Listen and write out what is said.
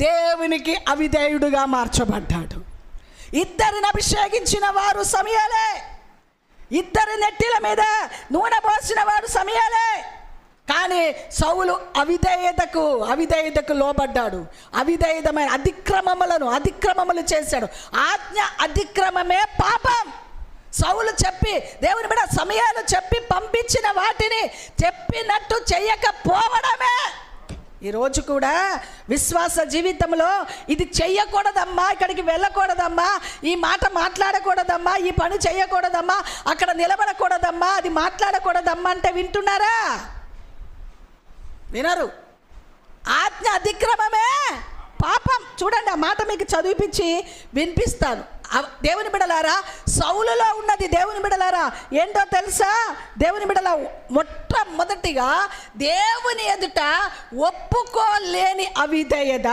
దేవునికి అవిధేయుడుగా మార్చబడ్డాడు. ఇద్దరిని అభిషేకించిన వారు సమయాలే, ఇద్దరి నెట్టిల మీద నూనె పోసిన వారు సమయాలే. కానీ సౌలు అవిధేయతకు లోబడ్డాడు. అవిధేయమైన అతిక్రమములు చేశాడు. ఆజ్ఞ అతిక్రమమే పాపం. సౌలు చెప్పి దేవుని బిడ్డ సమయాలు చెప్పి పంపించిన వాటిని చెప్పినట్టు చెయ్యకపోవడమే. ఈరోజు కూడా విశ్వాస జీవితంలో ఇది చెయ్యకూడదమ్మా, ఇక్కడికి వెళ్ళకూడదమ్మా, ఈ మాట మాట్లాడకూడదమ్మా, ఈ పని చెయ్యకూడదమ్మా, అక్కడ నిలబడకూడదమ్మా, అది మాట్లాడకూడదమ్మా అంటే వింటున్నారా? వినరు. ఆజ్ఞ అతిక్రమమే పాపం. చూడండి, ఆ మాట మీకు చదివిపించి వినిపిస్తాను. దేవుని బిడలారా, సౌలులో ఉన్నది దేవుని బిడలారా ఏంటో తెలుసా? దేవుని బిడల మొట్టమొదటిగా దేవుని ఎదుట ఒప్పుకోలేని అవిధేయత.